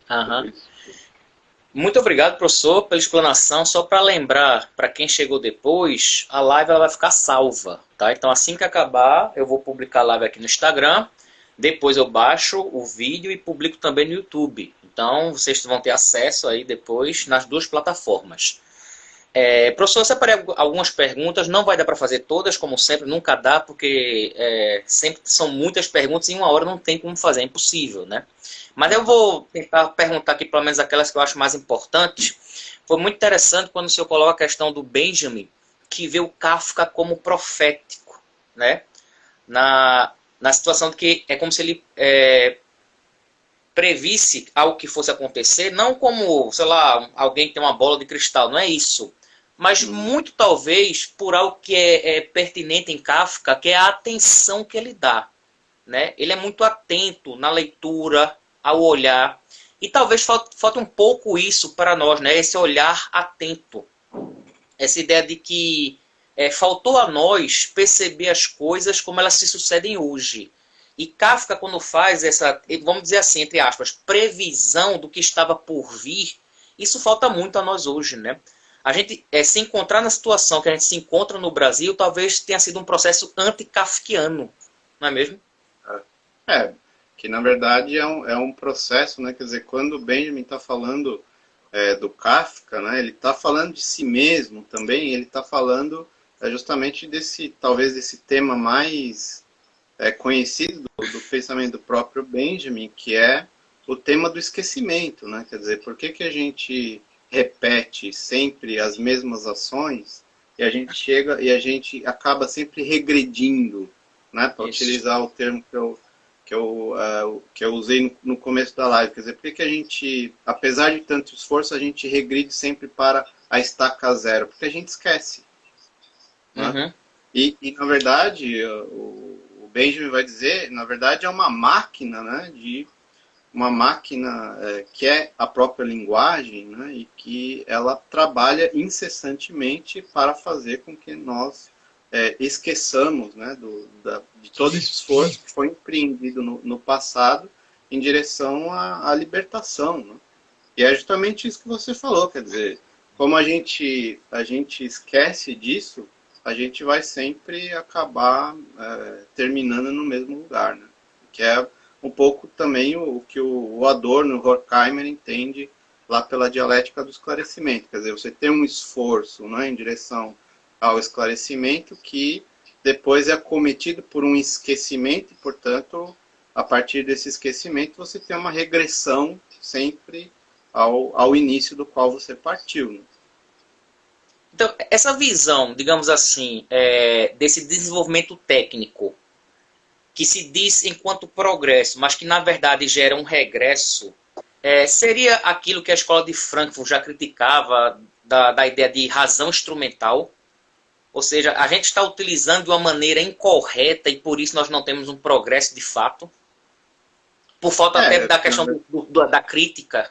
[SPEAKER 1] Muito obrigado, professor, pela explanação. Só para lembrar, para quem chegou depois, a live ela vai ficar salva. Tá? Então, assim que acabar, eu vou publicar a live aqui no Instagram. Depois eu baixo o vídeo e publico também no YouTube. Então, vocês vão ter acesso aí depois nas duas plataformas. Professor, eu separei algumas perguntas. Não vai dar para fazer todas, como sempre. Nunca dá, porque sempre são muitas perguntas e em uma hora não tem como fazer. É impossível, né? Mas eu vou tentar perguntar aqui, pelo menos aquelas que eu acho mais importantes. Foi muito interessante quando o senhor coloca a questão do Benjamin, que vê o Kafka como profético, né? Na situação de que é como se ele previsse algo que fosse acontecer, não como, sei lá, alguém que tem uma bola de cristal, não é isso. Mas muito talvez por algo que é pertinente em Kafka, que é a atenção que ele dá. Né? Ele é muito atento na leitura, ao olhar. E talvez falte um pouco isso para nós, né? Esse olhar atento. Essa ideia de que faltou a nós perceber as coisas como elas se sucedem hoje. E Kafka, quando faz essa, vamos dizer assim, entre aspas, previsão do que estava por vir, isso falta muito a nós hoje, né? A gente se encontrar na situação que a gente se encontra no Brasil, talvez tenha sido um processo anti-kafkiano, não é mesmo?
[SPEAKER 2] Que na verdade é um processo, né? Quer dizer, quando o Benjamin está falando do Kafka, né? Ele está falando de si mesmo também, ele está falando justamente talvez desse tema mais conhecido do pensamento do próprio Benjamin, que é o tema do esquecimento, né? Quer dizer, por que a gente repete sempre as mesmas ações e a gente acaba sempre regredindo, né? Para utilizar o termo que eu usei no começo da live. Quer dizer, por que a gente, apesar de tanto esforço, a gente regride sempre para a estaca zero? Porque a gente esquece. Né? E na verdade, o Benjamin vai dizer, na verdade é uma máquina, né, uma máquina que é a própria linguagem, né, e que ela trabalha incessantemente para fazer com que nós esqueçamos, né, de todo esse esforço que foi empreendido no passado em direção à libertação. Né? E é justamente isso que você falou, quer dizer, como a gente esquece disso, a gente vai sempre acabar terminando no mesmo lugar, né? Que é um pouco também o que o Adorno, o Horkheimer entende lá pela dialética do esclarecimento. Quer dizer, você tem um esforço, né, em direção ao esclarecimento que depois é cometido por um esquecimento e, portanto, a partir desse esquecimento você tem uma regressão sempre ao início do qual você partiu. Né?
[SPEAKER 1] Então, essa visão, digamos assim, desse desenvolvimento técnico, que se diz enquanto progresso, mas que na verdade gera um regresso, seria aquilo que a escola de Frankfurt já criticava, da ideia de razão instrumental? Ou seja, a gente está utilizando de uma maneira incorreta e por isso nós não temos um progresso de fato? Por falta até da questão da crítica?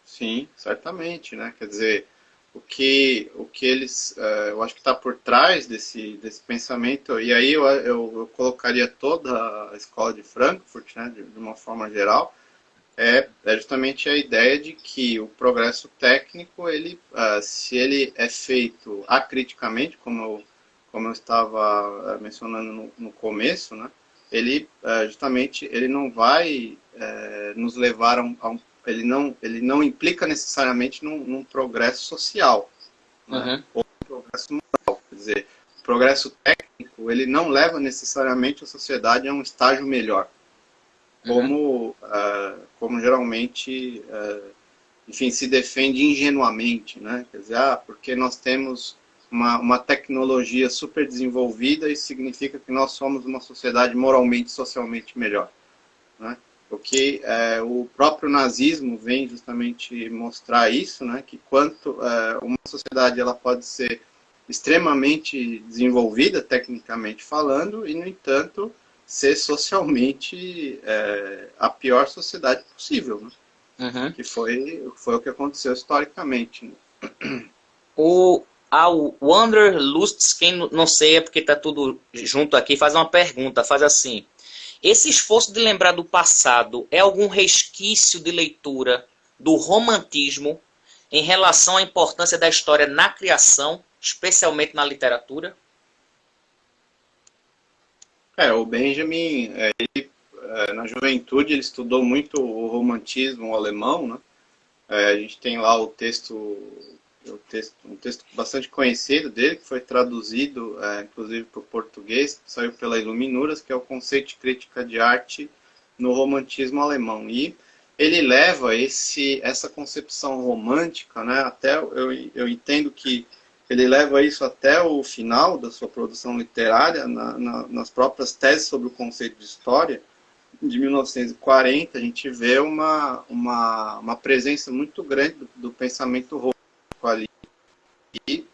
[SPEAKER 2] Sim, certamente, né? Quer dizer, o que eles, eu acho que está por trás desse pensamento, e aí eu colocaria toda a escola de Frankfurt, né, de uma forma geral, é justamente a ideia de que o progresso técnico, ele, se ele é feito acriticamente, como eu estava mencionando no começo, né, ele justamente ele não vai nos levar a um ele não implica necessariamente num progresso social, né? Ou um progresso moral. Quer dizer, o progresso técnico ele não leva necessariamente a sociedade a um estágio melhor, como geralmente, enfim, se defende ingenuamente, né? Quer dizer, porque nós temos uma tecnologia super desenvolvida, isso significa que nós somos uma sociedade moralmente e socialmente melhor, né? O que o próprio nazismo vem justamente mostrar isso, né? Que quanto uma sociedade ela pode ser extremamente desenvolvida, tecnicamente falando, e, no entanto, ser socialmente a pior sociedade possível, né? Que foi o que aconteceu historicamente. Né?
[SPEAKER 1] O Wanderlust, quem não sei é porque está tudo junto aqui, faz uma pergunta, faz assim: esse esforço de lembrar do passado é algum resquício de leitura do romantismo em relação à importância da história na criação, especialmente na literatura?
[SPEAKER 2] O Benjamin, na juventude, ele estudou muito o romantismo alemão, né? A gente tem lá um texto bastante conhecido dele, que foi traduzido, inclusive, para o português, que saiu pela Iluminuras, que é o Conceito de Crítica de Arte no Romantismo Alemão. E ele leva essa concepção romântica, né, até eu entendo que ele leva isso até o final da sua produção literária, nas próprias teses sobre o conceito de história, de 1940, a gente vê uma presença muito grande do pensamento romântico ali. E,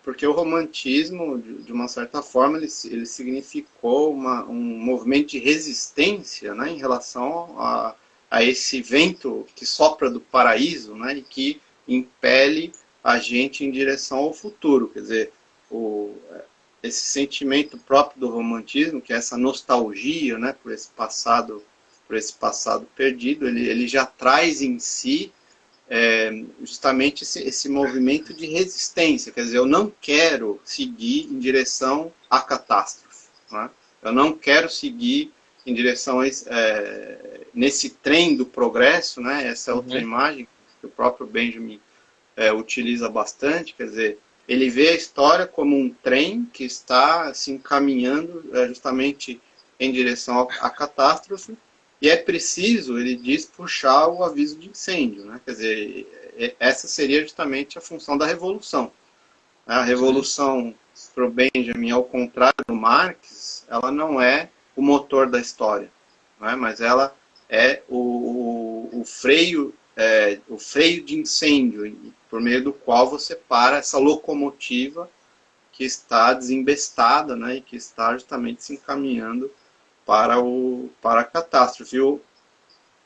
[SPEAKER 2] porque o romantismo, de uma certa forma, ele significou um movimento de resistência, né, em relação a esse vento que sopra do paraíso, né, e que impele a gente em direção ao futuro. Quer dizer, esse sentimento próprio do romantismo, que é essa nostalgia, né, por esse passado perdido, ele já traz em si justamente esse movimento de resistência. Quer dizer, eu não quero seguir em direção à catástrofe, né? Eu não quero seguir em direção nesse trem do progresso, né? Essa é outra imagem que o próprio Benjamin utiliza bastante. Quer dizer, ele vê a história como um trem que está se encaminhando justamente em direção à catástrofe, e é preciso, ele diz, puxar o aviso de incêndio, né? Quer dizer, essa seria justamente a função da revolução. A revolução, para o Benjamin, ao contrário do Marx, ela não é o motor da história, né? Mas ela é o freio de incêndio, por meio do qual você para essa locomotiva que está desembestada, né, e que está justamente se encaminhando para a catástrofe.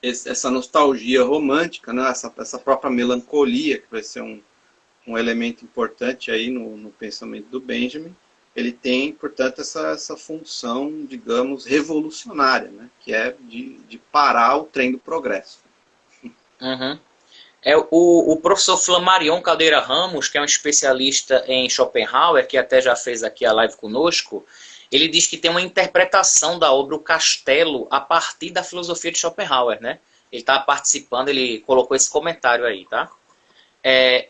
[SPEAKER 2] Essa nostalgia romântica, né, essa própria melancolia, que vai ser um elemento importante aí no pensamento do Benjamin, ele tem, portanto, essa função, digamos, revolucionária, né, que é de parar o trem do progresso.
[SPEAKER 1] Uhum. O professor Flamarion Caldeira Ramos, que é um especialista em Schopenhauer, que até já fez aqui a live conosco, ele diz que tem uma interpretação da obra O Castelo a partir da filosofia de Schopenhauer, né? Ele está participando, ele colocou esse comentário aí, tá?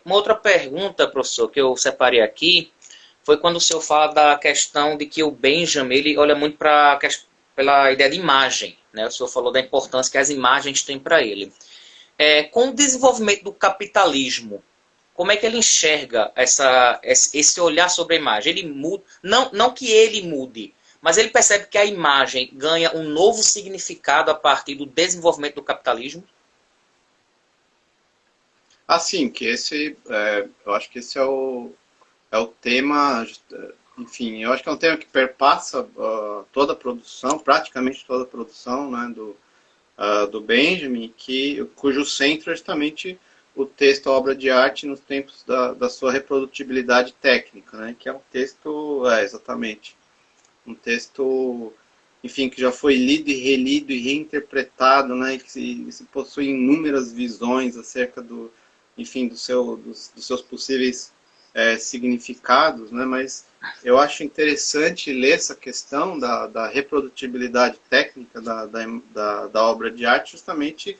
[SPEAKER 1] Uma outra pergunta, professor, que eu separei aqui, foi quando o senhor fala da questão de que o Benjamin, ele olha muito pela ideia de imagem, né? O senhor falou da importância que as imagens têm para ele. Com o desenvolvimento do capitalismo, como é que ele enxerga esse olhar sobre a imagem? Ele muda, não que ele mude, mas ele percebe que a imagem ganha um novo significado a partir do desenvolvimento do capitalismo?
[SPEAKER 2] Assim, eu acho que esse é o tema, enfim, eu acho que é um tema que perpassa toda a produção, praticamente toda a produção, né, do Benjamin, cujo centro é justamente o texto, a obra de arte nos tempos da sua reprodutibilidade técnica, né, que é um texto, exatamente, um texto, enfim, que já foi lido e relido e reinterpretado, né, e que se possui inúmeras visões acerca enfim, dos seus possíveis significados, né, mas eu acho interessante ler essa questão da reprodutibilidade técnica da obra de arte, justamente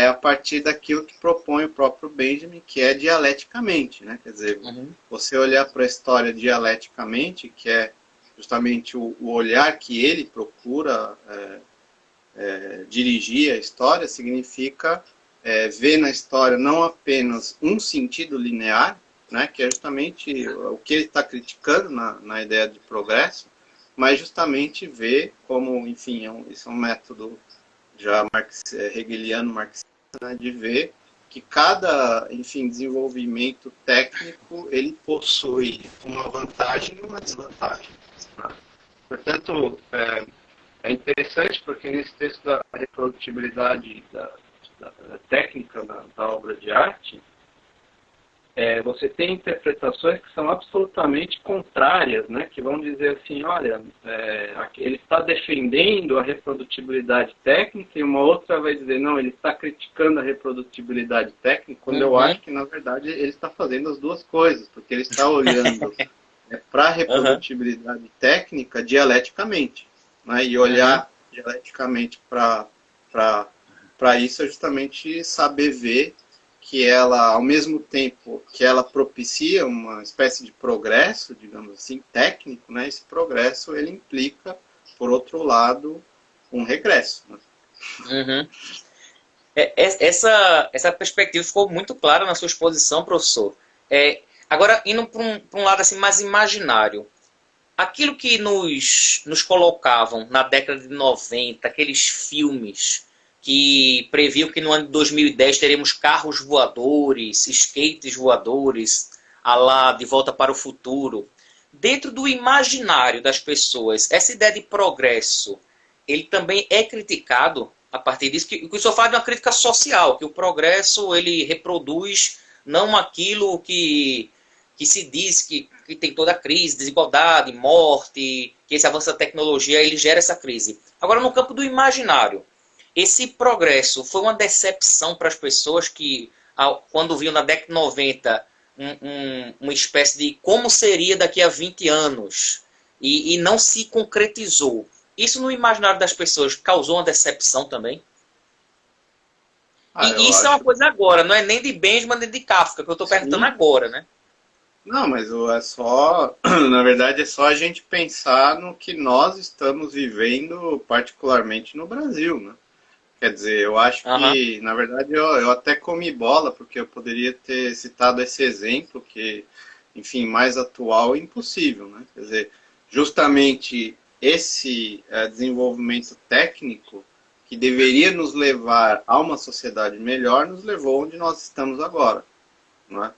[SPEAKER 2] a partir daquilo que propõe o próprio Benjamin, que é dialeticamente, né? Quer dizer, você olhar para a história dialeticamente, que é justamente o olhar que ele procura dirigir a história, significa ver na história não apenas um sentido linear, né, que é justamente o que ele está criticando na ideia de progresso, mas justamente ver como, enfim, isso é um método já hegeliano marxista, né, de ver que cada, enfim, desenvolvimento técnico ele possui uma vantagem e uma desvantagem. Né? Portanto, é interessante porque nesse texto da reprodutibilidade da técnica da obra de arte, você tem interpretações que são absolutamente contrárias, né? Que vão dizer assim, olha, ele está defendendo a reprodutibilidade técnica, e uma outra vai dizer, não, ele está criticando a reprodutibilidade técnica, quando eu acho que, na verdade, ele está fazendo as duas coisas, porque ele está olhando para a reprodutibilidade técnica dialeticamente, né? E olhar dialeticamente para isso é justamente saber ver que ela, ao mesmo tempo que ela propicia uma espécie de progresso, digamos assim, técnico, né, esse progresso ele implica, por outro lado, um regresso. Né?
[SPEAKER 1] Essa perspectiva ficou muito clara na sua exposição, professor. Agora, indo para um lado assim, mais imaginário, aquilo que nos colocavam na década de 90, aqueles filmes que previu que no ano de 2010 teremos carros voadores, skates voadores, a lá De Volta para o Futuro. Dentro do imaginário das pessoas, essa ideia de progresso, ele também é criticado a partir disso, que o senhor fala de uma crítica social, que o progresso ele reproduz não aquilo que se diz que tem toda a crise, desigualdade, morte, que esse avanço da tecnologia ele gera essa crise. Agora, no campo do imaginário, esse progresso foi uma decepção para as pessoas que, quando viam na década de 90 uma espécie de como seria daqui a 20 anos e não se concretizou. Isso no imaginário das pessoas causou uma decepção também? E isso é uma coisa agora, não é nem de Benjamin nem de Kafka, que eu estou perguntando agora, né?
[SPEAKER 2] Não, mas na verdade é só a gente pensar no que nós estamos vivendo, particularmente no Brasil, né? Quer dizer, eu acho que, na verdade, eu até comi bola, porque eu poderia ter citado esse exemplo, que, enfim, mais atual e impossível, né? Quer dizer, justamente esse desenvolvimento técnico que deveria nos levar a uma sociedade melhor, nos levou onde nós estamos agora, não é?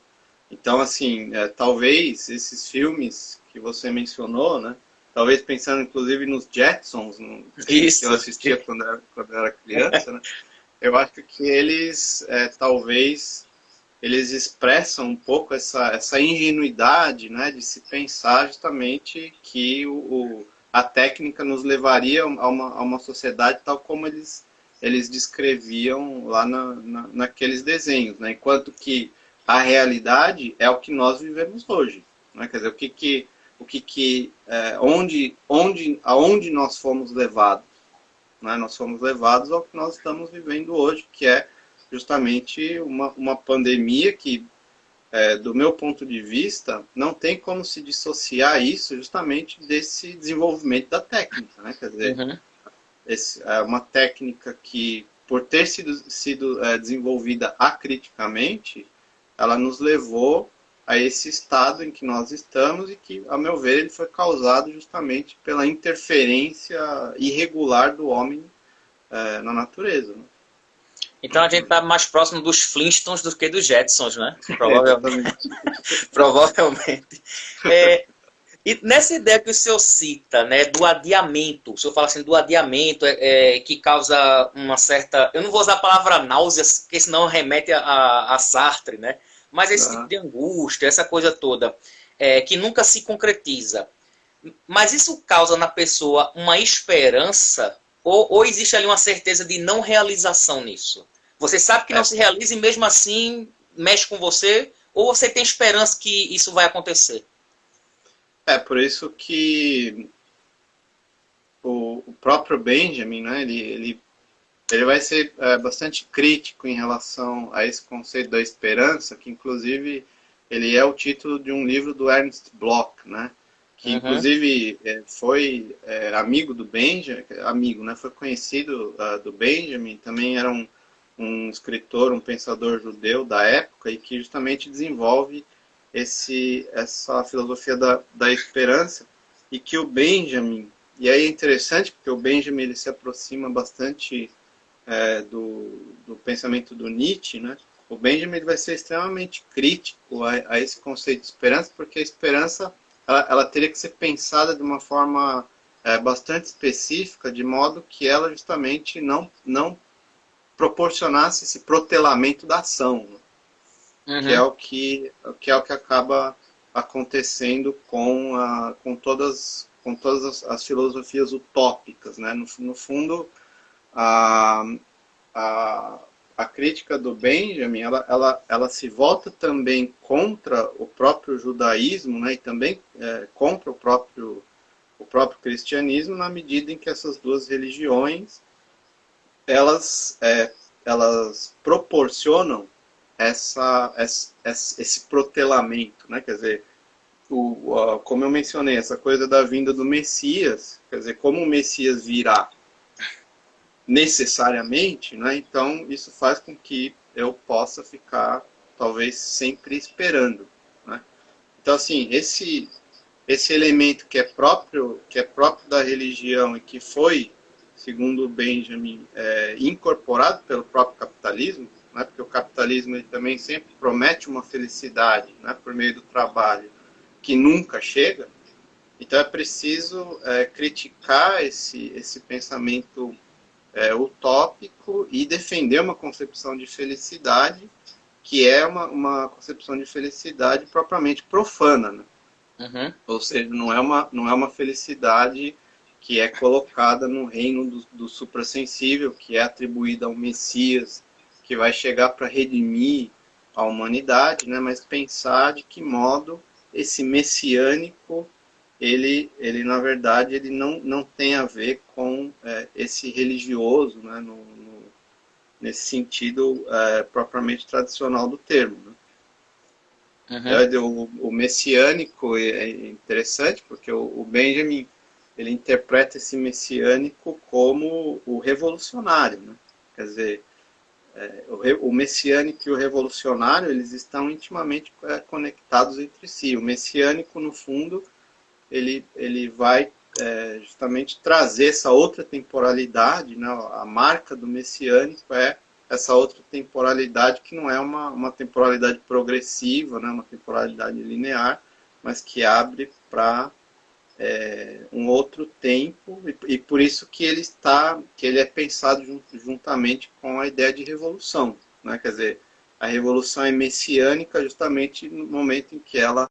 [SPEAKER 2] Então, assim, talvez esses filmes que você mencionou, né? Talvez pensando inclusive nos Jetsons, que eu assistia quando era criança, né? Eu acho que eles, talvez, eles expressam um pouco essa ingenuidade, né, de se pensar justamente que a técnica nos levaria a uma sociedade tal como eles descreviam lá naqueles desenhos, né, enquanto que a realidade é o que nós vivemos hoje, né, quer dizer, aonde nós fomos levados, né, nós fomos levados ao que nós estamos vivendo hoje, que é justamente uma pandemia que, do meu ponto de vista, não tem como se dissociar isso justamente desse desenvolvimento da técnica, né? Quer dizer, é uma técnica que, por ter sido desenvolvida acriticamente, ela nos levou a esse estado em que nós estamos e que, a meu ver, ele foi causado justamente pela interferência irregular do homem na natureza, né?
[SPEAKER 1] Então a gente está mais próximo dos Flintstones do que dos Jetsons, né? Provavelmente. Provavelmente. E nessa ideia que o senhor cita, né, do adiamento, o senhor fala assim do adiamento que causa uma certa... Eu não vou usar a palavra náuseas, porque senão remete a Sartre, né? Mas esse tipo de angústia, essa coisa toda, que nunca se concretiza. Mas isso causa na pessoa uma esperança ou existe ali uma certeza de não realização nisso? Você sabe que não se realiza e mesmo assim mexe com você? Ou você tem esperança que isso vai acontecer?
[SPEAKER 2] Por isso que o próprio Benjamin, né, ele vai ser bastante crítico em relação a esse conceito da esperança, que inclusive ele é o título de um livro do Ernst Bloch, né, que inclusive foi amigo do Benjamin, né, foi conhecido do Benjamin, também era um escritor, um pensador judeu da época, e que justamente desenvolve essa filosofia da esperança, e que o Benjamin, e aí é interessante porque o Benjamin ele se aproxima bastante do pensamento do Nietzsche, né? O Benjamin ele vai ser extremamente crítico a esse conceito de esperança, porque a esperança ela teria que ser pensada de uma forma bastante específica, de modo que ela justamente não proporcionasse esse protelamento da ação, né? Que é o que acaba acontecendo com todas as filosofias utópicas, né? No fundo, a crítica do Benjamin ela se volta também contra o próprio judaísmo, né? E também contra o próprio cristianismo, na medida em que essas duas religiões elas proporcionam esse protelamento, né? Quer dizer, como eu mencionei, essa coisa da vinda do Messias, quer dizer, como o Messias virá necessariamente, né? Então isso faz com que eu possa ficar talvez sempre esperando, né? Então assim, esse elemento que é próprio da religião e que foi, segundo Benjamin, incorporado pelo próprio capitalismo, né? Porque o capitalismo ele também sempre promete uma felicidade, né? Por meio do trabalho que nunca chega. Então é preciso criticar esse pensamento utópico e defender uma concepção de felicidade que é uma concepção de felicidade propriamente profana, né? Ou seja, não é uma felicidade que é colocada no reino do suprassensível, que é atribuída ao Messias, que vai chegar para redimir a humanidade, né? Mas pensar de que modo esse messiânico, ele na verdade, ele não tem a ver com esse religioso, né? Nesse sentido propriamente tradicional do termo, né? O messiânico é interessante porque o Benjamin ele interpreta esse messiânico como o revolucionário, né? Quer dizer, o messiânico e o revolucionário eles estão intimamente conectados entre si. O messiânico, no fundo, ele vai justamente trazer essa outra temporalidade, né? A marca do messiânico é essa outra temporalidade que não é uma temporalidade progressiva, né? Uma temporalidade linear, mas que abre para um outro tempo, e por isso que ele é pensado juntamente com a ideia de revolução, né? Quer dizer, a revolução é messiânica justamente no momento em que ela